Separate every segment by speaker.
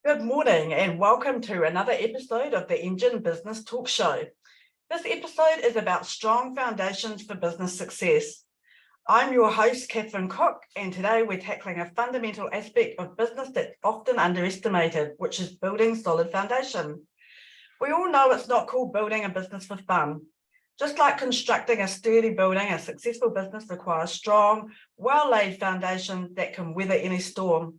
Speaker 1: Good morning and welcome to another episode of the Engine Business Talk Show. This episode is about strong foundations for business success. I'm your host, Catherine Cook, and today we're tackling a fundamental aspect of business that's often underestimated, which is building solid foundation. We all know it's not called building a business for fun. Just like constructing a sturdy building, a successful business requires strong, well-laid foundation that can weather any storm.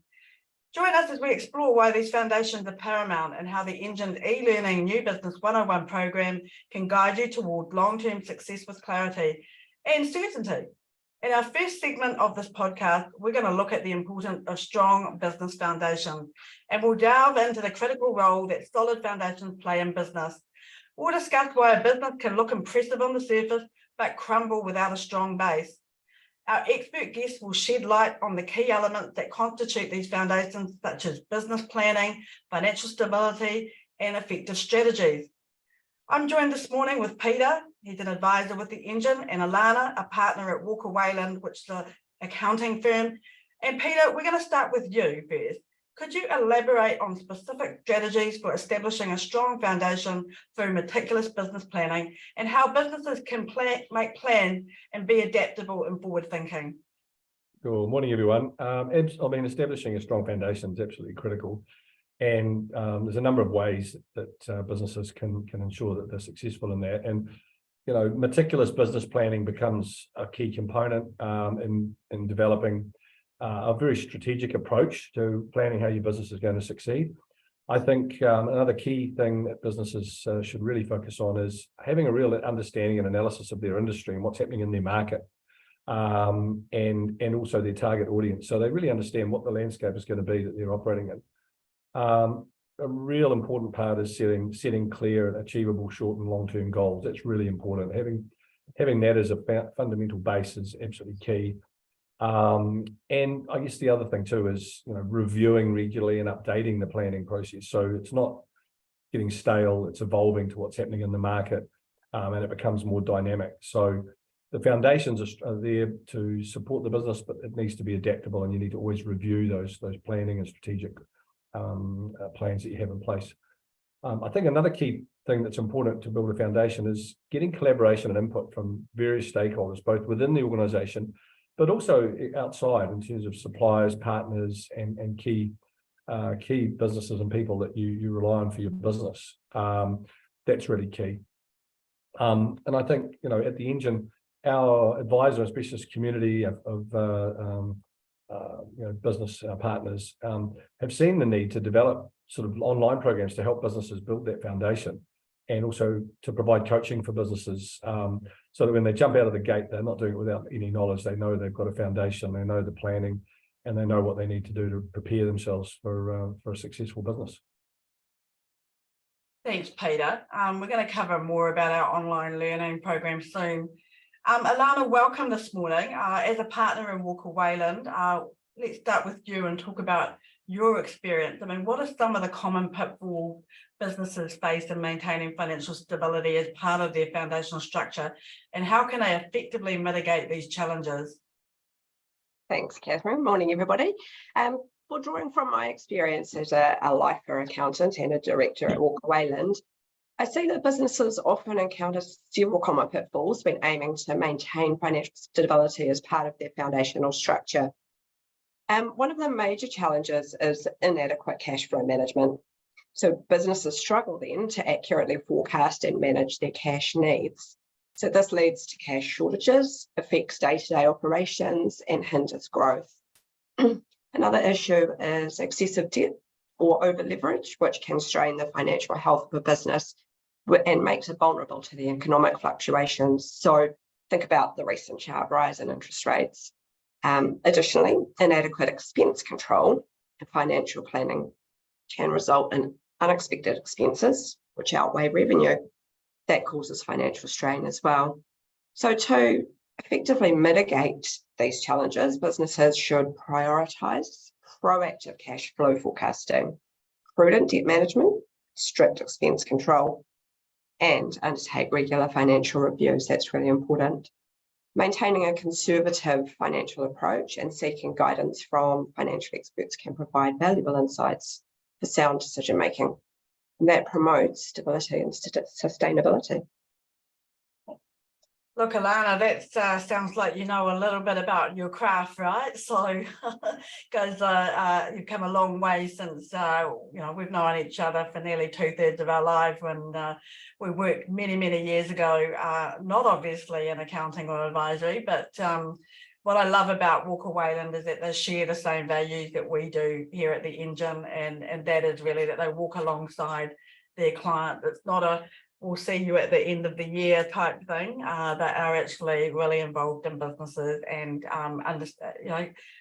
Speaker 1: Join us as we explore why these foundations are paramount and how the Engine's e-learning New Business 101 program can guide you toward long-term success with clarity and certainty. In our first segment of this podcast, we're going to look at the importance of strong business foundations, and we'll delve into the critical role that solid foundations play in business. We'll discuss why a business can look impressive on the surface, but crumble without a strong base. Our expert guests will shed light on the key elements that constitute these foundations, such as business planning, financial stability, and effective strategies. I'm joined this morning with Peter. He's an advisor with the Engine, and Alana, a partner at Walker Wayland, which is an accounting firm. And Peter, we're going to start with you first. Could you elaborate on specific strategies for establishing a strong foundation through meticulous business planning and how businesses can make plans and be adaptable and forward thinking?
Speaker 2: Good morning, everyone. Establishing a strong foundation is absolutely critical. And there's a number of ways that businesses can ensure that they're successful in that. And, meticulous business planning becomes a key component in developing a very strategic approach to planning how your business is going to succeed. I think another key thing that businesses should really focus on is having a real understanding and analysis of their industry and what's happening in their market, and also their target audience. So they really understand what the landscape is going to be that they're operating in. A real important part is setting clear and achievable short and long-term goals. That's really important. Having that as a fundamental base is absolutely key. And I guess the other thing too is, reviewing regularly and updating the planning process. So it's not getting stale, it's evolving to what's happening in the market, and it becomes more dynamic. So the foundations are there to support the business, but it needs to be adaptable, and you need to always review those planning and strategic plans that you have in place. I think another key thing that's important to build a foundation is getting collaboration and input from various stakeholders, both within the organization, but also outside in terms of suppliers, partners, and key businesses and people that you rely on for your business. That's really key. And I think, at the Engine, our advisor and specialist community of business partners have seen the need to develop sort of online programs to help businesses build that foundation, and also to provide coaching for businesses, so that when they jump out of the gate, they're not doing it without any knowledge. They know they've got a foundation, they know the planning, and they know what they need to do to prepare themselves for a successful business.
Speaker 1: Thanks, Peter. We're going to cover more about our online learning program soon. Alana, welcome this morning. As a partner in Walker Wayland, let's start with you and talk about your experience. What are some of the common pitfalls businesses face in maintaining financial stability as part of their foundational structure, and how can they effectively mitigate these challenges?
Speaker 3: Thanks, Catherine. Morning, everybody. Well, drawing from my experience as a lifer accountant and a director at Walker Wayland, I see that businesses often encounter several common pitfalls when aiming to maintain financial stability as part of their foundational structure. One of the major challenges is inadequate cash flow management. So businesses struggle then to accurately forecast and manage their cash needs. So this leads to cash shortages, affects day-to-day operations, and hinders growth. Another issue is excessive debt or over leverage, which can strain the financial health of a business and makes it vulnerable to the economic fluctuations. So think about the recent sharp rise in interest rates. Additionally, inadequate expense control and financial planning can result in unexpected expenses, which outweigh revenue. That causes financial strain as well. So to effectively mitigate these challenges, businesses should prioritise proactive cash flow forecasting, prudent debt management, strict expense control, and undertake regular financial reviews. That's really important. Maintaining a conservative financial approach and seeking guidance from financial experts can provide valuable insights for sound decision making. And that promotes stability and sustainability.
Speaker 1: Look, Alana, that sounds like you know a little bit about your craft, right? So, because you've come a long way since we've known each other for nearly 2/3 of our life when we worked many years ago. Not obviously in accounting or advisory, but what I love about Walker Wayland is that they share the same values that we do here at the Engine, and that is really that they walk alongside their client. It's not a we'll see you at the end of the year type thing. They are actually really involved in businesses and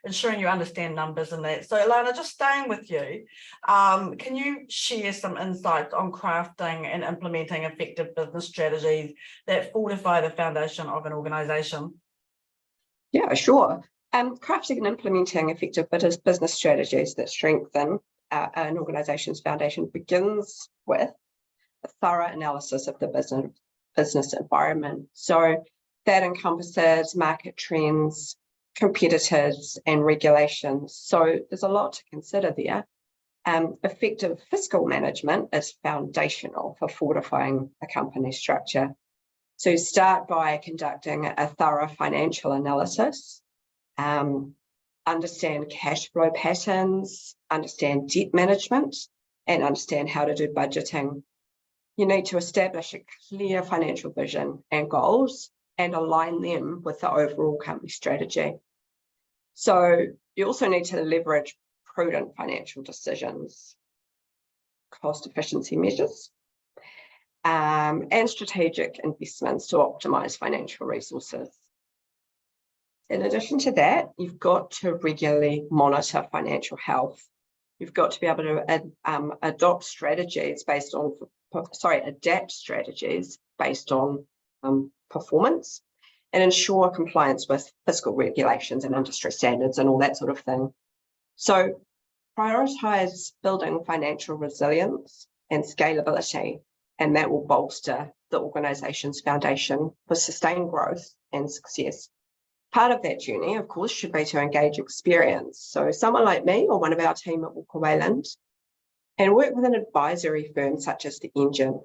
Speaker 1: ensuring you understand numbers and that. So Alana, just staying with you, can you share some insights on crafting and implementing effective business strategies that fortify the foundation of an organisation?
Speaker 3: Yeah, sure. Crafting and implementing effective business strategies that strengthen an organisation's foundation begins with a thorough analysis of the business environment. So that encompasses market trends, competitors, and regulations. So there's a lot to consider there. Effective fiscal management is foundational for fortifying a company structure. So start by conducting a thorough financial analysis, understand cash flow patterns, understand debt management, and understand how to do budgeting. You need to establish a clear financial vision and goals and align them with the overall company strategy. So you also need to leverage prudent financial decisions, cost efficiency measures, and strategic investments to optimize financial resources. In addition to that, you've got to regularly monitor financial health. You've got to be able to adapt strategies based on performance and ensure compliance with fiscal regulations and industry standards and all that sort of thing. So prioritize building financial resilience and scalability, and that will bolster the organisation's foundation for sustained growth and success. Part of that journey, of course, should be to engage experience. So someone like me or one of our team at Walker Wayland, and work with an advisory firm such as the Engine.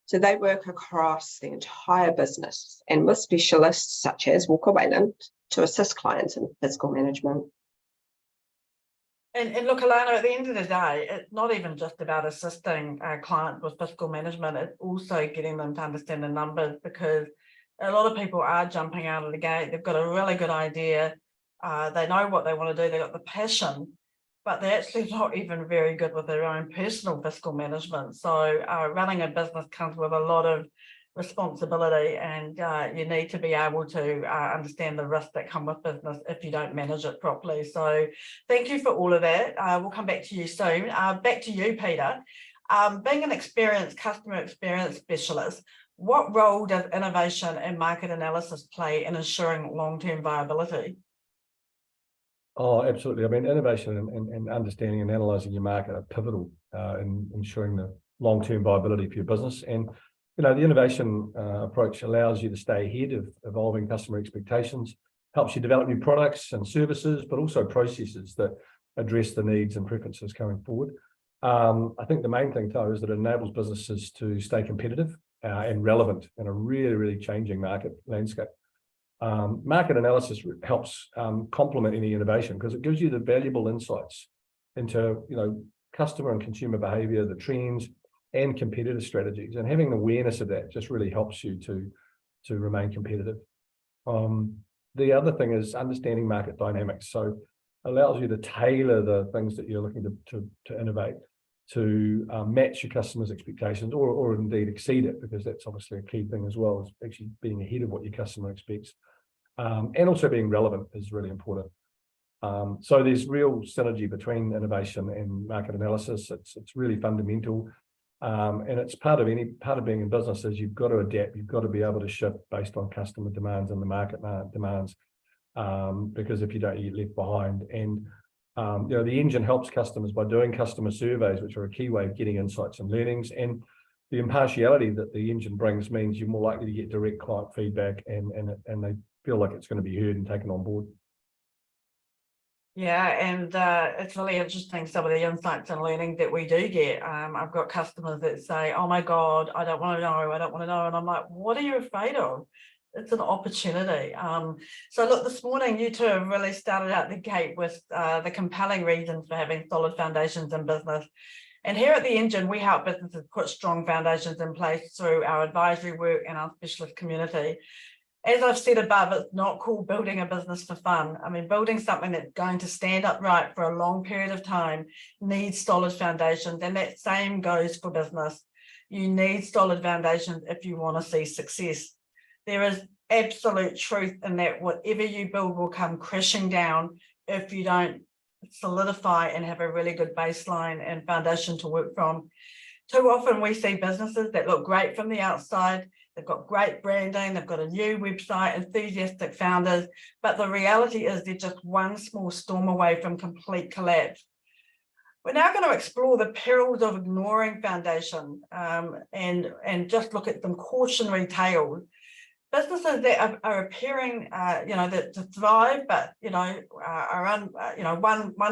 Speaker 3: So they work across the entire business and with specialists such as Walker Wayland to assist clients in fiscal management.
Speaker 1: And look, Alana, at the end of the day, it's not even just about assisting a client with fiscal management, it's also getting them to understand the numbers, because a lot of people are jumping out of the gate. They've got a really good idea. They know what they want to do. They've got the passion, but they're actually not even very good with their own personal fiscal management. So running a business comes with a lot of responsibility, and you need to be able to understand the risks that come with business if you don't manage it properly. So thank you for all of that. We'll come back to you soon. Back to you, Peter. Being an experienced customer experience specialist, what role does innovation and market analysis play in ensuring long-term viability?
Speaker 2: Oh, absolutely. I mean, innovation and understanding and analysing your market are pivotal in ensuring the long-term viability for your business. And the innovation approach allows you to stay ahead of evolving customer expectations, helps you develop new products and services, but also processes that address the needs and preferences going forward. I think the main thing, though, is that it enables businesses to stay competitive and relevant in a really changing market landscape. Market analysis helps complement any innovation because it gives you the valuable insights into customer and consumer behavior, the trends, and competitive strategies, and having awareness of that just really helps you to remain competitive. The other thing is understanding market dynamics, so allows you to tailor the things that you're looking to innovate to match your customers' expectations, or indeed exceed it, because that's obviously a key thing as well, is actually being ahead of what your customer expects, and also being relevant is really important. So there's real synergy between innovation and market analysis. It's really fundamental. And it's part of being in business is you've got to adapt. You've got to be able to shift based on customer demands and the market demands, because if you don't, you get left behind. And the Engine helps customers by doing customer surveys, which are a key way of getting insights and learnings. And the impartiality that the Engine brings means you're more likely to get direct client feedback, and they feel like it's going to be heard and taken on board.
Speaker 1: Yeah, and it's really interesting, some of the insights and learning that we do get. I've got customers that say, oh my God, I don't want to know, I don't want to know. And I'm like, what are you afraid of? It's an opportunity. So look, this morning, you two have really started out the gate with the compelling reasons for having solid foundations in business. And here at the Engine, we help businesses put strong foundations in place through our advisory work and our specialist community. As I've said above, it's not called building a business for fun. I mean, building something that's going to stand upright for a long period of time needs solid foundations, and that same goes for business. You need solid foundations if you want to see success. There is absolute truth in that whatever you build will come crashing down if you don't solidify and have a really good baseline and foundation to work from. Too often we see businesses that look great from the outside. They've got great branding, they've got a new website, enthusiastic founders, but the reality is they're just one small storm away from complete collapse. We're now going to explore the perils of ignoring foundation and just look at some cautionary tales. Businesses that are appearing, that to thrive, but one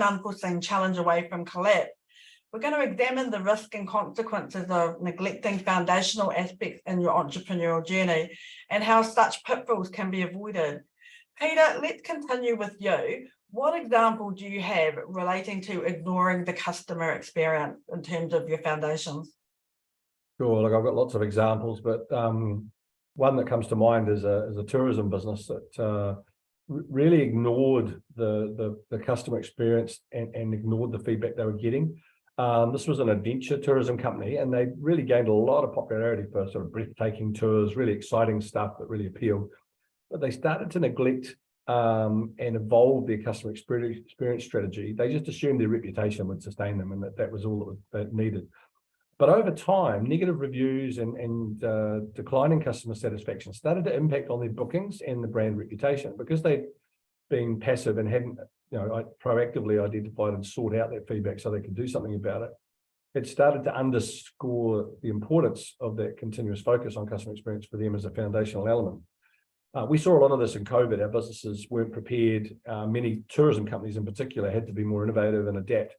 Speaker 1: unforeseen challenge away from collapse. We're going to examine the risk and consequences of neglecting foundational aspects in your entrepreneurial journey and how such pitfalls can be avoided. Peter, let's continue with you. What example do you have relating to ignoring the customer experience in terms of your foundations?
Speaker 2: Sure, look, I've got lots of examples, but one that comes to mind is a tourism business that really ignored the customer experience and ignored the feedback they were getting. This was an adventure tourism company, and they really gained a lot of popularity for sort of breathtaking tours, really exciting stuff that really appealed. But they started to neglect and evolve their customer experience strategy. They just assumed their reputation would sustain them, and that was all that needed. But over time, negative reviews and declining customer satisfaction started to impact on their bookings and the brand reputation, because they'd been passive and hadn't proactively identified and sought out that feedback so they could do something about it. It started to underscore the importance of that continuous focus on customer experience for them as a foundational element. We saw a lot of this in COVID. Our businesses weren't prepared. Many tourism companies in particular had to be more innovative and adapt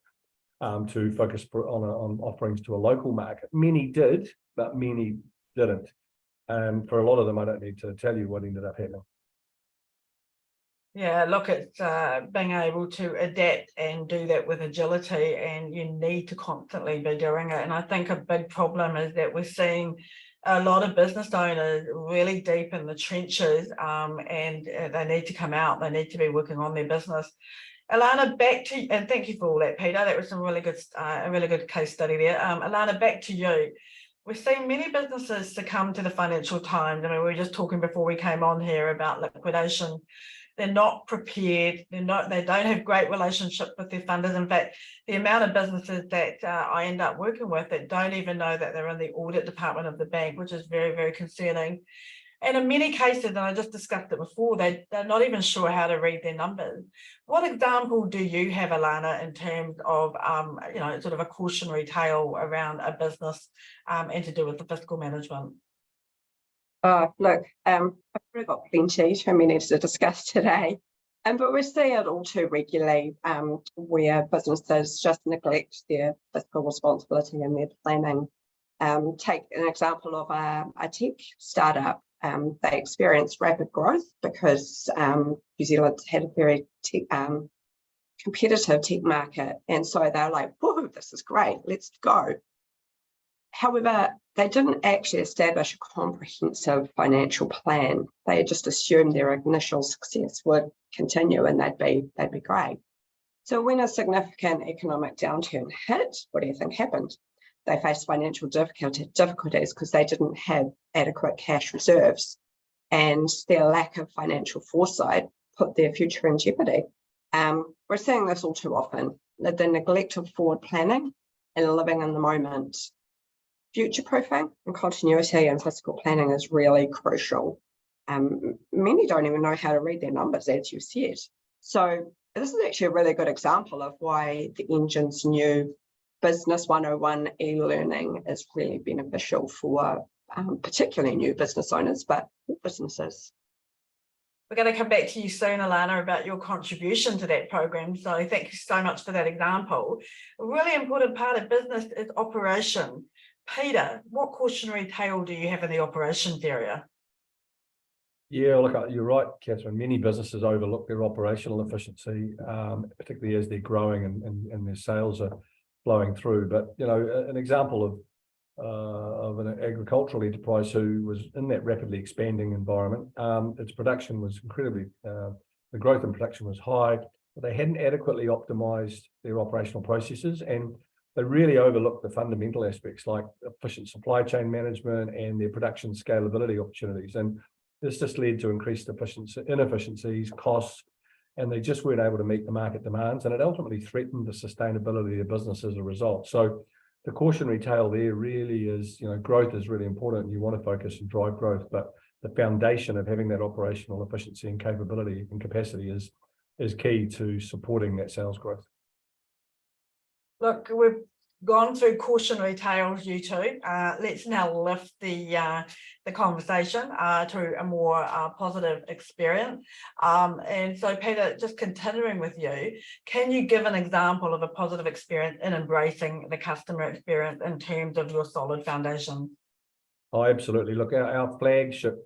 Speaker 2: to focus on offerings to a local market. Many did, but many didn't. And for a lot of them, I don't need to tell you what ended up happening.
Speaker 1: Yeah, look, it's being able to adapt and do that with agility, and you need to constantly be doing it. And I think a big problem is that we're seeing a lot of business owners really deep in the trenches, and they need to come out. They need to be working on their business. Alana, back to you, and thank you for all that, Peter. That was some really good, a really good case study there. Alana, back to you. We're seeing many businesses succumb to the financial times. I mean, we were just talking before we came on here about liquidation. They're not prepared. They don't have great relationship with their funders. In fact, the amount of businesses that I end up working with that don't even know that they're in the audit department of the bank, which is very, very concerning. And in many cases, and I just discussed it before, they're not even sure how to read their numbers. What example do you have, Alana, in terms of sort of a cautionary tale around a business and to do with the fiscal management?
Speaker 3: Look, I've probably got plenty too many to discuss today, but we're seeing it all too regularly where businesses just neglect their fiscal responsibility and their planning. Take an example of a tech startup. They experienced rapid growth because New Zealand had a very competitive tech market, and so they're like, whoa, this is great, let's go. However, they didn't actually establish a comprehensive financial plan. They just assumed their initial success would continue and they'd be great. So when a significant economic downturn hit, what do you think happened? They faced financial difficulties because they didn't have adequate cash reserves, and their lack of financial foresight put their future in jeopardy. We're seeing this all too often, the neglect of forward planning and living in the moment. Future-proofing and continuity and fiscal planning is really crucial. Many don't even know how to read their numbers, as you said. So this is actually a really good example of why the Engine's new Business 101 e-learning is really beneficial for particularly new business owners, but all businesses.
Speaker 1: We're going to come back to you soon, Alana, about your contribution to that program. So thank you so much for that example. A really important part of business is operation. Peter, what cautionary tale do you have in the operations area?
Speaker 2: Yeah, look, you're right, Catherine. Many businesses overlook their operational efficiency, particularly as they're growing and their sales are flowing through. But, you know, an example of an agricultural enterprise who was in that rapidly expanding environment, its production was incredibly, the growth in production was high, but they hadn't adequately optimized their operational processes, and they really overlooked the fundamental aspects like efficient supply chain management and their production scalability opportunities. And this just led to increased inefficiencies, costs, and they just weren't able to meet the market demands, and it ultimately threatened the sustainability of the business as a result. So the cautionary tale there really is, you know, growth is really important. You want to focus and drive growth, but the foundation of having that operational efficiency and capability and capacity is key to supporting that sales growth.
Speaker 1: Look, we've gone through cautionary tales, you two. Let's now lift the conversation to a more positive experience. And so, Peter, just continuing with you, can you give an example of a positive experience in embracing the customer experience in terms of your solid foundation?
Speaker 2: Oh, absolutely. Look, our flagship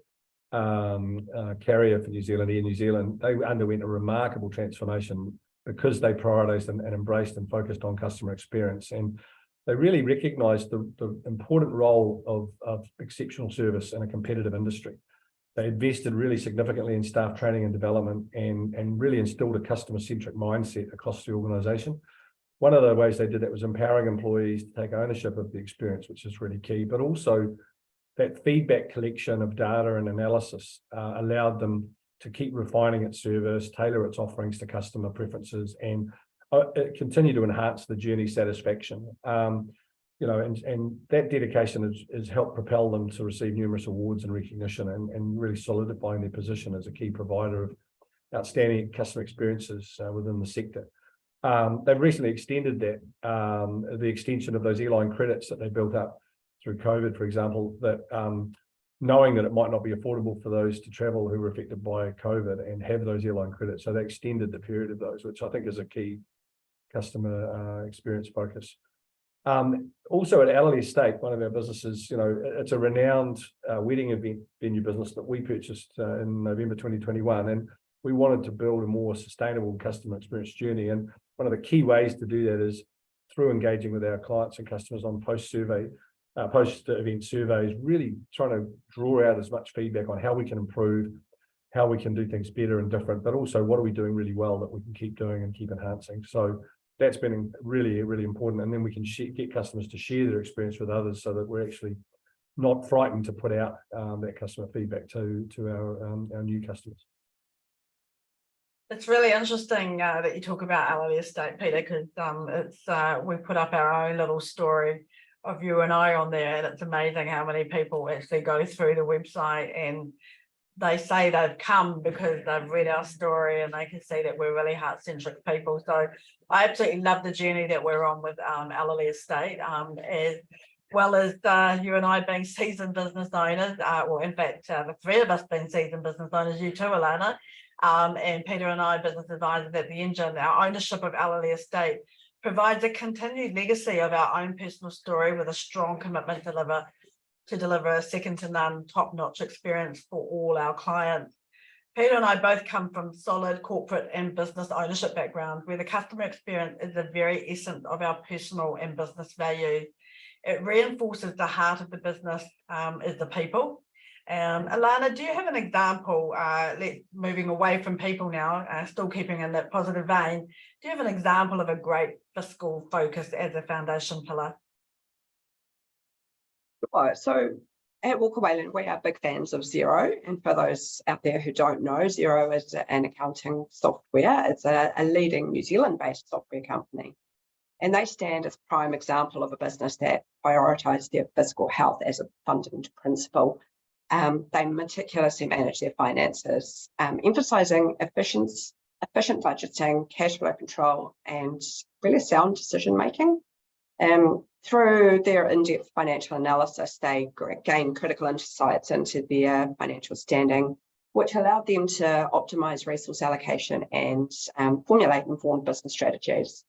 Speaker 2: carrier for New Zealand, Air New Zealand, they underwent a remarkable transformation because they prioritised and embraced and focused on customer experience. And they really recognised the important role of exceptional service in a competitive industry. They invested really significantly in staff training and development and really instilled a customer-centric mindset across the organisation. One of the ways they did that was empowering employees to take ownership of the experience, which is really key, but also that feedback collection of data and analysis allowed them to keep refining its service, tailor its offerings to customer preferences, and continue to enhance the journey satisfaction. You know, and that dedication has helped propel them to receive numerous awards and recognition and really solidifying their position as a key provider of outstanding customer experiences within the sector. They've recently extended that, the extension of those airline credits that they built up through COVID, for example, that knowing that it might not be affordable for those to travel who were affected by COVID and have those airline credits. So they extended the period of those, which I think is a key customer experience focus. Also at Alley Estate, one of our businesses, you know, it's a renowned wedding event venue business that we purchased in November 2021, and we wanted to build a more sustainable customer experience journey. And one of the key ways to do that is through engaging with our clients and customers on post-event surveys, really trying to draw out as much feedback on how we can improve, how we can do things better and different, but also what are we doing really well that we can keep doing and keep enhancing. So that's been really, really important. And then we can get customers to share their experience with others so that we're actually not frightened to put out that customer feedback to our new customers.
Speaker 1: It's really interesting that you talk about Alley Estate, Peter, because we put up our own little story of you and I on there, and it's amazing how many people actually go through the website and they say they've come because they've read our story and they can see that we're really heart-centric people. So I absolutely love the journey that we're on with Alley Estate, as well as you and I being seasoned business owners. Well, in fact, the three of us being seasoned business owners, you too, Alana, and Peter and I, business advisors at the Engine. Our ownership of Alley Estate provides a continued legacy of our own personal story with a strong commitment to deliver a second to none top-notch experience for all our clients. Peter and I both come from solid corporate and business ownership backgrounds where the customer experience is the very essence of our personal and business values. It reinforces the heart of the business is the people. Alana, do you have an example, moving away from people now, still keeping in that positive vein, do you have an example of a great fiscal focus as a foundation pillar?
Speaker 3: So at Walker Wayland, we are big fans of Xero. And for those out there who don't know, Xero is an accounting software. It's a leading New Zealand-based software company. And they stand as a prime example of a business that prioritises their fiscal health as a fundamental principle. They meticulously manage their finances, emphasising efficient budgeting, cash flow control, and really sound decision-making. Through their in-depth financial analysis, they gain critical insights into their financial standing, which allowed them to optimize resource allocation and formulate informed business strategies.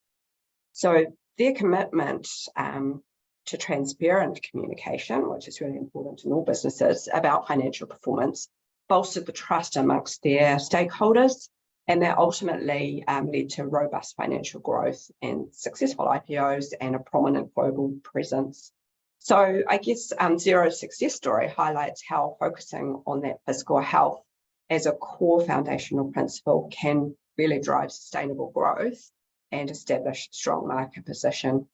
Speaker 3: So their commitment to transparent communication, which is really important in all businesses, about financial performance, bolstered the trust amongst their stakeholders, and that ultimately led to robust financial growth and successful IPOs and a prominent global presence. So I guess Xero's success story highlights how focusing on that fiscal health as a core foundational principle can really drive sustainable growth and establish a strong market position.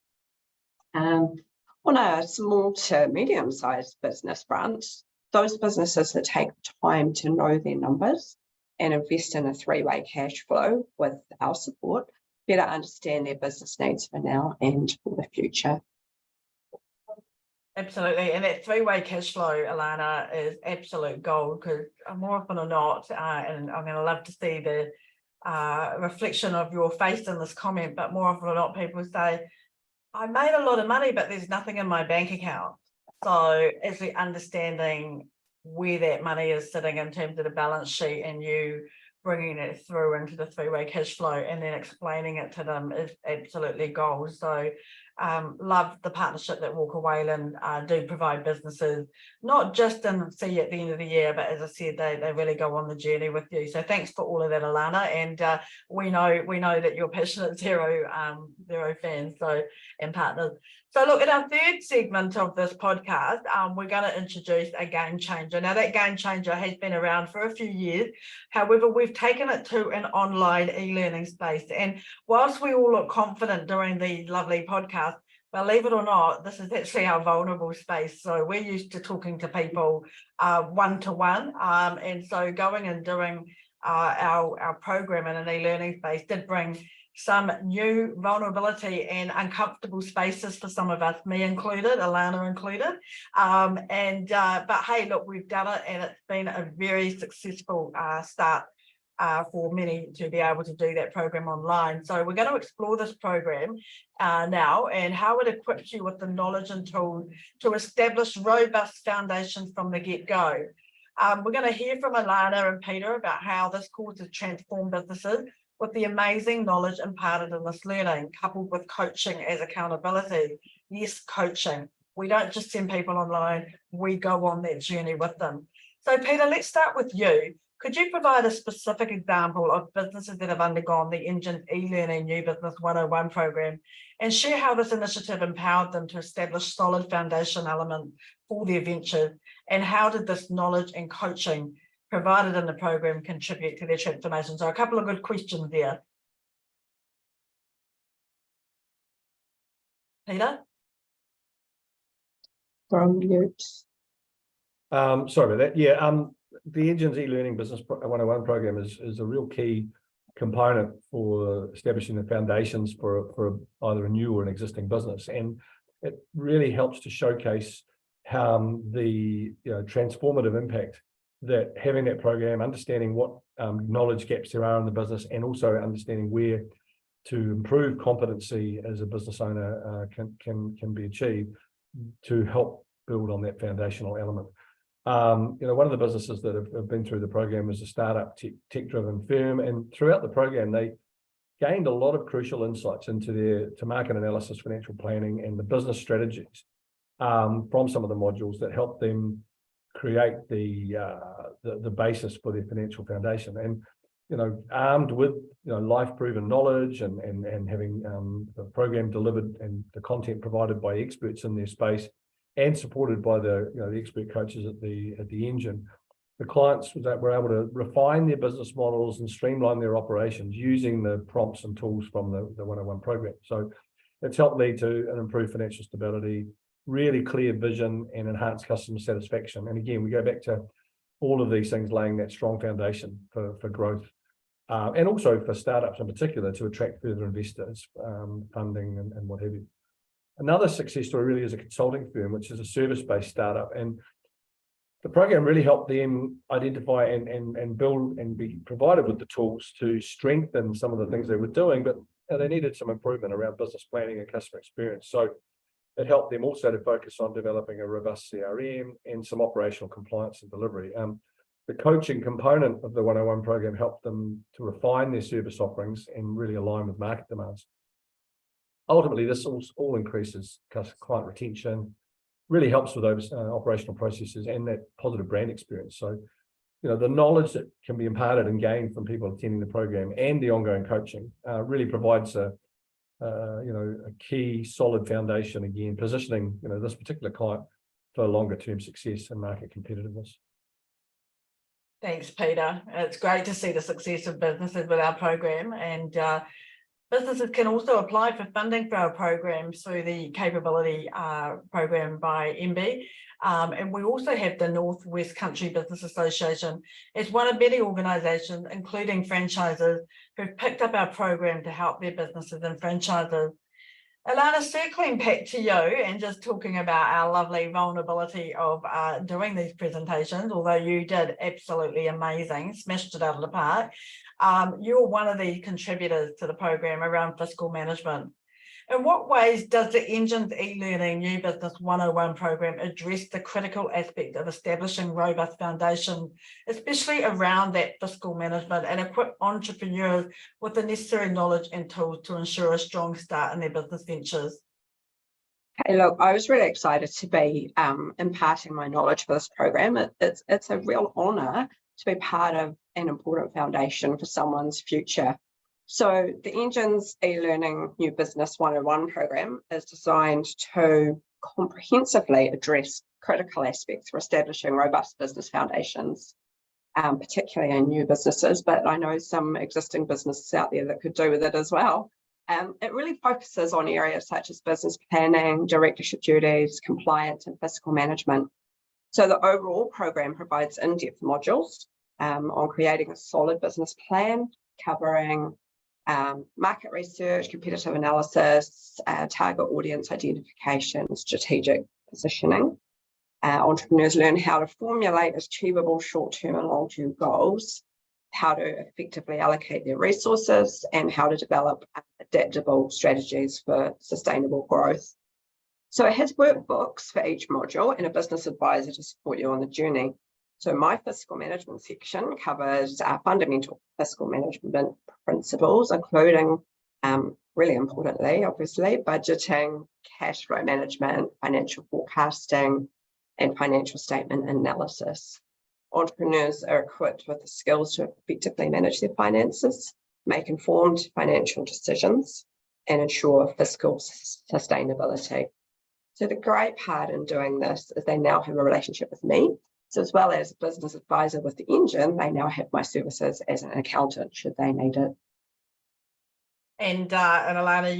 Speaker 3: On a small to medium-sized business front, those businesses that take time to know their numbers and invest in a three-way cash flow with our support better understand their business needs for now and for the future.
Speaker 1: Absolutely, and that three-way cash flow, Alana, is absolute gold, because more often or not, and I'm going to love to see the reflection of your face in this comment, but more often or not, people say, I made a lot of money, but there's nothing in my bank account. So actually understanding where that money is sitting in terms of the balance sheet and you bringing it through into the three-way cash flow and then explaining it to them is absolutely gold. So love the partnership that Walker Wayland do provide businesses, not just in see at the end of the year, but as I said, they really go on the journey with you. So thanks for all of that, Alana. And we know that you're passionate Xero fans, so and partners. So look, in our third segment of this podcast, we're going to introduce a game changer. Now that game changer has been around for a few years. However, we've taken it to an online e-learning space. And whilst we all look confident during the lovely podcast, believe it or not, this is actually our vulnerable space. So we're used to talking to people one-to-one. And so going and doing our program in an e-learning space did bring some new vulnerability and uncomfortable spaces for some of us, me included, Alana included. But hey, look, we've done it, and it's been a very successful start for many to be able to do that program online. So we're going to explore this program now and how it equips you with the knowledge and tools to establish robust foundations from the get-go. We're going to hear from Alana and Peter about how this course has transformed businesses with the amazing knowledge imparted in this learning, coupled with coaching as accountability. Yes, coaching. We don't just send people online, we go on that journey with them. So Peter, let's start with you. Could you provide a specific example of businesses that have undergone the Engine e-learning New Business 101 program and share how this initiative empowered them to establish solid foundation elements for their ventures, and how did this knowledge and coaching provided in the program contribute to their transformation? So a couple of good questions there. Peter?
Speaker 3: From mute.
Speaker 2: Sorry about that. Yeah, the Engine's e-learning business 101 program is a real key component for establishing the foundations for either a new or an existing business, and it really helps to showcase how the transformative impact that having that program, understanding what knowledge gaps there are in the business, and also understanding where to improve competency as a business owner can be achieved to help build on that foundational element. One of the businesses that have been through the program is a startup tech-driven firm, and throughout the program they gained a lot of crucial insights into to market analysis, financial planning, and the business strategies from some of the modules that helped them create the basis for their financial foundation. And armed with life-proven knowledge and having the program delivered and the content provided by experts in their space, and supported by the expert coaches at the Engine, the clients were able to refine their business models and streamline their operations using the prompts and tools from the 101 program. So it's helped lead to an improved financial stability, really clear vision, and enhanced customer satisfaction. And again, we go back to all of these things laying that strong foundation for growth, and also for startups in particular to attract further investors, funding, and what have you. Another success story really is a consulting firm, which is a service-based startup, and the program really helped them identify and build and be provided with the tools to strengthen some of the things they were doing, but they needed some improvement around business planning and customer experience. So it helped them also to focus on developing a robust CRM and some operational compliance and delivery. The coaching component of the 101 program helped them to refine their service offerings and really align with market demands. Ultimately, this all increases client retention, really helps with those operational processes and that positive brand experience. So, the knowledge that can be imparted and gained from people attending the program and the ongoing coaching really provides a key solid foundation, again, positioning, this particular client for longer term success and market competitiveness.
Speaker 1: Thanks, Peter. It's great to see the success of businesses with our program, and businesses can also apply for funding for our programs through the capability program by MB. And we also have the North West Country Business Association. It's one of many organisations, including franchises, who've picked up our program to help their businesses and franchises. Alana, circling back to you and just talking about our lovely vulnerability of doing these presentations, although you did absolutely amazing, smashed it out of the park. You're one of the contributors to the program around fiscal management. In what ways does the Engines e-learning New Business 101 program address the critical aspect of establishing robust foundations, especially around that fiscal management, and equip entrepreneurs with the necessary knowledge and tools to ensure a strong start in their business ventures?
Speaker 3: Hey, look, I was really excited to be imparting my knowledge for this program. It's a real honour to be part of an important foundation for someone's future. So the Engines e-learning New Business 101 program is designed to comprehensively address critical aspects for establishing robust business foundations, particularly in new businesses, but I know some existing businesses out there that could do with it as well. It really focuses on areas such as business planning, directorship duties, compliance, and fiscal management. So the overall program provides in-depth modules on creating a solid business plan, covering market research, competitive analysis, target audience identification, strategic positioning. Entrepreneurs learn how to formulate achievable short-term and long-term goals, how to effectively allocate their resources, and how to develop adaptable strategies for sustainable growth. So it has workbooks for each module and a business advisor to support you on the journey. So my fiscal management section covers fundamental fiscal management principles, including, really importantly, obviously, budgeting, cash flow management, financial forecasting, and financial statement analysis. Entrepreneurs are equipped with the skills to effectively manage their finances, make informed financial decisions, and ensure fiscal sustainability. So the great part in doing this is they now have a relationship with me. So as well as a business advisor with the Engine, they now have my services as an accountant should they need it.
Speaker 1: And Alana,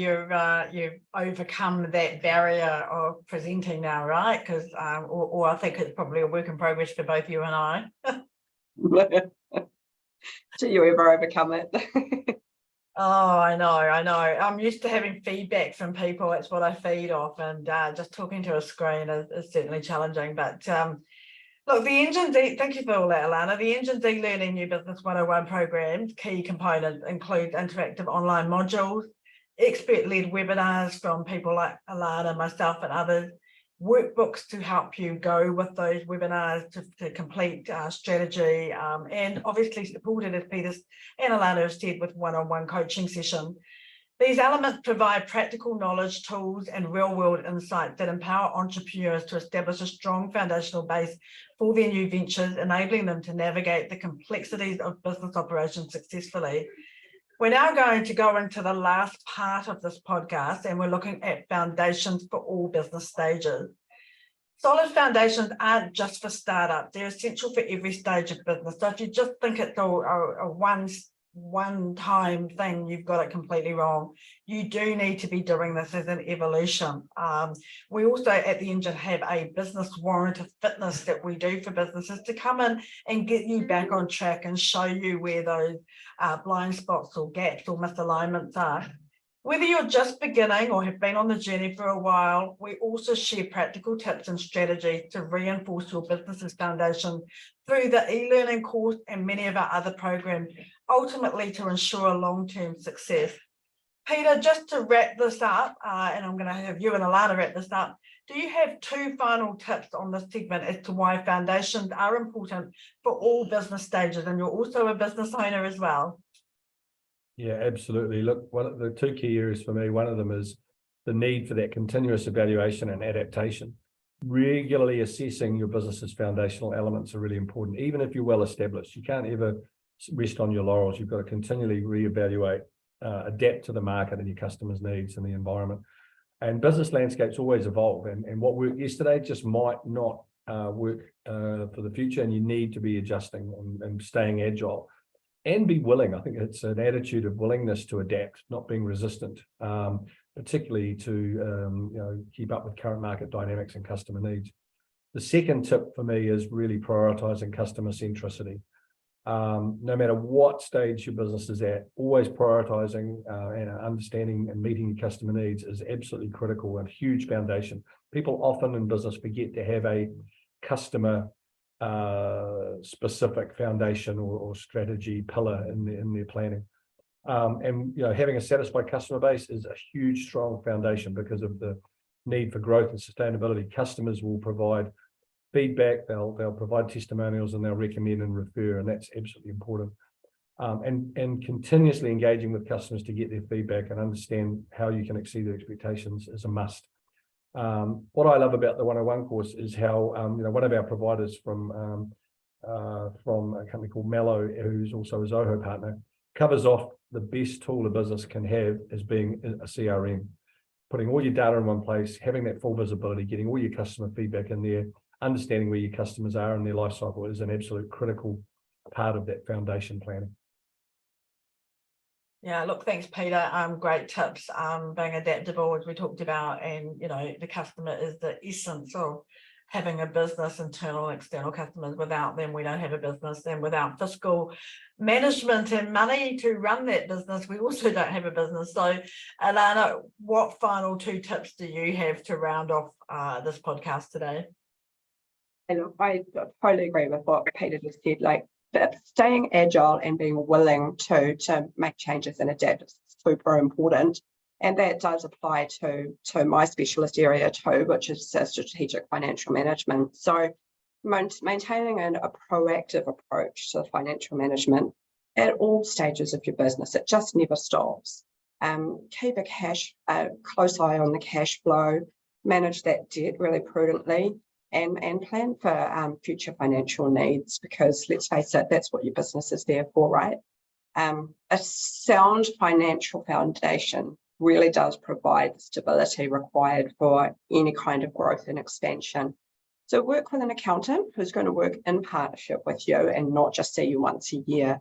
Speaker 1: you've overcome that barrier of presenting now, right? Because, or I think it's probably a work in progress for both you and I.
Speaker 3: Do you ever overcome it?
Speaker 1: Oh, I know. I'm used to having feedback from people. That's what I feed off, and just talking to a screen is certainly challenging. But look, the Engines, thank you for all that, Alana. The Engines e-learning New Business 101 program's key components include interactive online modules, expert-led webinars from people like Alana, myself, and others, workbooks to help you go with those webinars to complete strategy, and obviously supported, as Peter and Alana have said, with one-on-one coaching session. These elements provide practical knowledge, tools, and real-world insights that empower entrepreneurs to establish a strong foundational base for their new ventures, enabling them to navigate the complexities of business operations successfully. We're now going to go into the last part of this podcast, and we're looking at foundations for all business stages. Solid foundations aren't just for startups, they're essential for every stage of business. So if you just think it's a one-time thing, you've got it completely wrong. You do need to be doing this as an evolution. We also at the Engine have a business warrant of fitness that we do for businesses to come in and get you back on track and show you where those blind spots or gaps or misalignments are. Whether you're just beginning or have been on the journey for a while, we also share practical tips and strategies to reinforce your business's foundation through the e-learning course and many of our other programs, ultimately to ensure long-term success. Peter, just to wrap this up, and I'm going to have you and Alana wrap this up, do you have 2 final tips on this segment as to why foundations are important for all business stages? And you're also a business owner as well.
Speaker 2: Yeah, absolutely. Look, one of the 2 key areas for me, one of them is the need for that continuous evaluation and adaptation. Regularly assessing your business's foundational elements are really important. Even if you're well established, you can't ever rest on your laurels. You've got to continually reevaluate, adapt to the market and your customers' needs and the environment. And business landscapes always evolve, and what worked yesterday just might not work for the future, and you need to be adjusting and staying agile and be willing. I think it's an attitude of willingness to adapt, not being resistant, particularly to keep up with current market dynamics and customer needs. The second tip for me is really prioritizing customer centricity. No matter what stage your business is at, always prioritizing and understanding and meeting your customer needs is absolutely critical and a huge foundation. People often in business forget to have a customer specific foundation or strategy pillar in their planning. And having a satisfied customer base is a huge, strong foundation because of the need for growth and sustainability. Customers will provide feedback, they'll provide testimonials, and they'll recommend and refer, and that's absolutely important. And continuously engaging with customers to get their feedback and understand how you can exceed their expectations is a must. What I love about the 101 course is how one of our providers from a company called Mello, who's also a Zoho partner, covers off the best tool a business can have as being a CRM. Putting all your data in one place, having that full visibility, getting all your customer feedback in there, understanding where your customers are in their life cycle is an absolute critical part of that foundation planning.
Speaker 1: Yeah, look, thanks, Peter. Great tips. Being adaptable, as we talked about, and the customer is the essence of having a business, internal and external customers. Without them, we don't have a business. And without fiscal management and money to run that business, we also don't have a business. So, Alana, what final 2 tips do you have to round off this podcast today?
Speaker 3: And I totally agree with what Peter just said. Like, staying agile and being willing to make changes and adapt is super important. And that does apply to my specialist area too, which is strategic financial management. So maintaining a proactive approach to financial management at all stages of your business, it just never stops. Keep a close eye on the cash flow, manage that debt really prudently, and plan for future financial needs, because let's face it, that's what your business is there for, right? A sound financial foundation really does provide the stability required for any kind of growth and expansion. So work with an accountant who's going to work in partnership with you and not just see you once a year.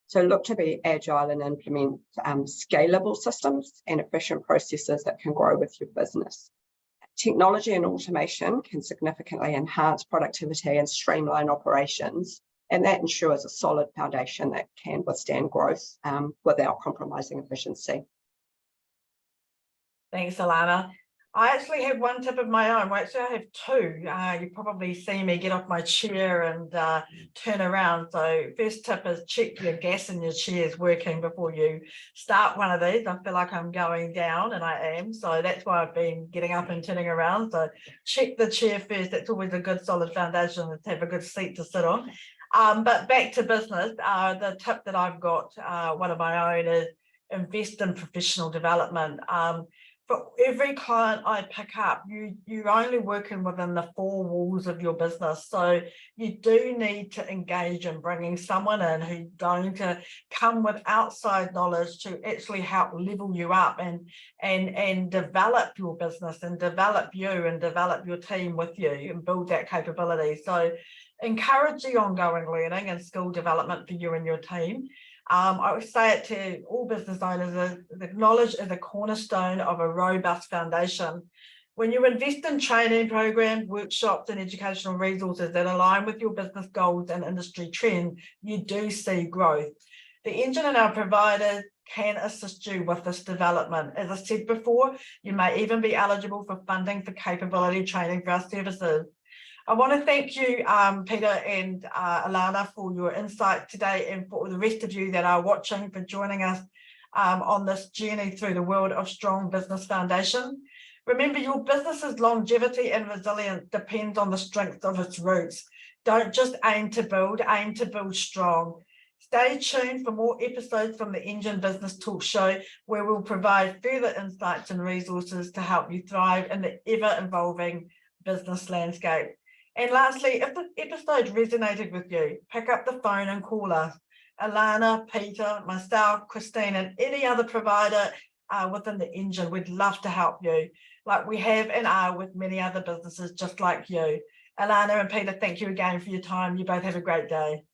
Speaker 3: So look to be agile and implement scalable systems and efficient processes that can grow with your business. Technology and automation can significantly enhance productivity and streamline operations, and that ensures a solid foundation that can withstand growth without compromising efficiency.
Speaker 1: Thanks, Alana. I actually have 1 tip of my own. Well, actually, I have 2. You probably see me get off my chair and turn around. So first tip is check your gas in your chair is working before you start one of these. I feel like I'm going down, and I am. So that's why I've been getting up and turning around. So check the chair first. That's always a good solid foundation to have a good seat to sit on. But back to business, the tip that I've got, one of my own, is invest in professional development. For every client I pick up, you're only working within the 4 walls of your business. So you do need to engage in bringing someone in who's going to come with outside knowledge to actually help level you up and develop your business and develop you and develop your team with you and build that capability. So encourage the ongoing learning and skill development for you and your team. I would say it to all business owners, that knowledge is a cornerstone of a robust foundation. When you invest in training programs, workshops, and educational resources that align with your business goals and industry trends, you do see growth. The engine and our providers can assist you with this development. As I said before, you may even be eligible for funding for capability training for our services. I want to thank you, Peter and Alana, for your insight today, and for the rest of you that are watching for joining us on this journey through the world of strong business foundation. Remember, your business's longevity and resilience depends on the strength of its roots. Don't just aim to build strong. Stay tuned for more episodes from the Engine Business Talk Show, where we'll provide further insights and resources to help you thrive in the ever-evolving business landscape. And lastly, if this episode resonated with you, pick up the phone and call us. Alana, Peter, myself, Christine, and any other provider within the Engine, we'd love to help you, like we have and are with many other businesses just like you. Alana and Peter, thank you again for your time. You both have a great day.